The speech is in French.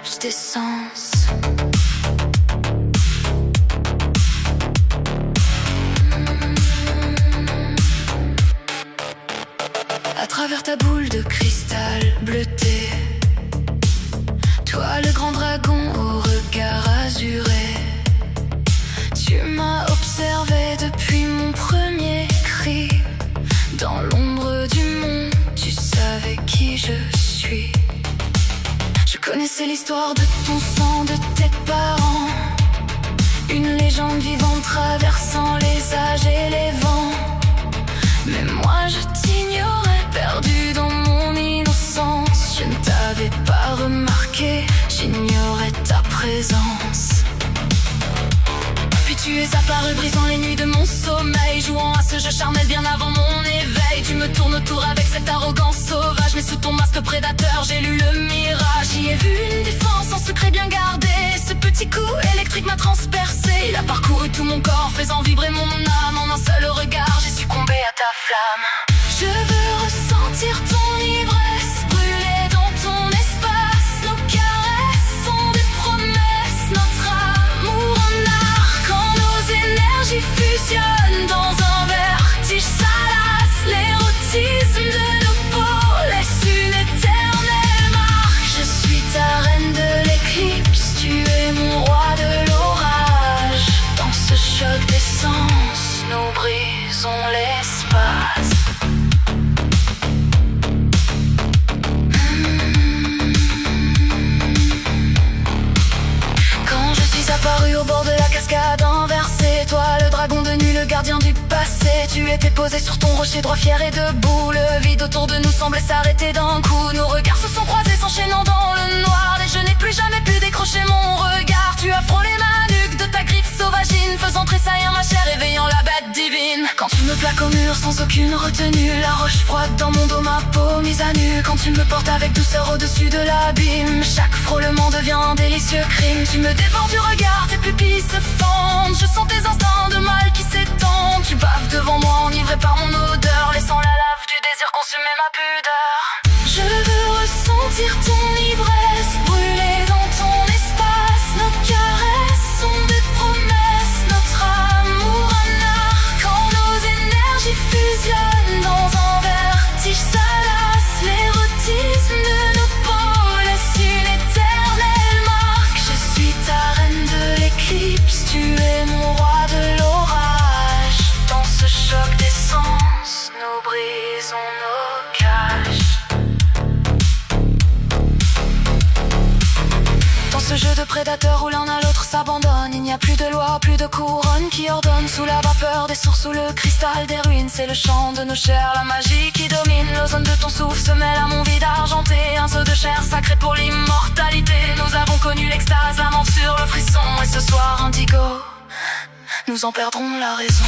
l'éclipse des sens. À travers ta boule de cristal bleuté, toi le grand dragon au regard azuré, tu m'as observé depuis mon premier cri. Dans l'ombre du monde, tu savais qui je suis. Je connaissais l'histoire de ton sang, de tes parents, une légende vivante traversant les âges et les vents. Mais moi je t'ignorais, perdu dans mon innocence. Je ne t'avais pas remarqué, j'ignorais ta présence. Puis tu es apparu brisant les nuits de mon sommeil, jouant à ce jeu charnel bien avant mon éveil. Tu me tournes autour avec cette arrogance sauvage, mais sous ton masque prédateur j'ai lu le mirage. J'y ai vu une défense en secret bien gardée. Ce petit coup électrique m'a transpercé, il a parcouru tout mon corps, faisant vibrer mon âme. En un seul regard j'ai succombé à ta flamme. Je veux ressentir ton ivresse, brûler dans ton espace. Nos caresses sont des promesses, notre amour en arc. Quand nos énergies fusionnent dans un vertige salace, l'érotisme de nos peaux laisse une éternelle marque. Je suis ta reine de l'éclipse, tu es mon roi de l'orage. Dans ce choc d'essence, nous brisons l'espace. Quand je suis apparu au bord de la cascade inversée, toi le dragon de nuit, le gardien du passé, tu étais posé sur ton rocher droit fier et debout. Le vide autour de nous semblait s'arrêter d'un coup. Nos regards se sont croisés s'enchaînant dans le noir, et je n'ai plus jamais pu décrocher mon regard. Tu as frôlé ma nuque de ta griffe sauvagine, faisant tressaillir ma chair, éveillant la bête divine. Quand tu me plaques au mur sans aucune retenue, la roche froide dans mon dos, ma peau mise à nu. Quand tu me portes avec douceur au-dessus de l'abîme, chaque frôlement devient un délicieux crime. Tu me dévores du regard, tes pupilles se fendent, je sens tes instincts de mal qui s'étendent. Tu baves devant moi enivré par mon odeur, laissant la lave du désir consumer ma pudeur. Je veux ressentir ton ivresse, brûler dans ton espace. Nos caresses sont des promesses, notre amour un arc. Quand nos énergies fusionnent dans un vertige salace, l'érotisme de nos peaux laisse une éternelle marque. Je suis ta reine de l'éclipse, tu es mon roi de l'orage. Dans ce choc d'essence, nous brisons nos cages. Dans ce jeu de prédateurs où l'un à l'autre s'abandonne, il n'y a plus de loi, plus de couronne qui ordonne. Sous la vapeur des sources, sous le cristal des ruines, c'est le chant de nos chairs, la magie qui domine. L'ozone de ton souffle se mêle à mon vide argenté, un seau de chair sacré pour l'immortalité. Nous avons connu l'extase, l'aventure, le frisson, et ce soir indigo, nous en perdrons la raison.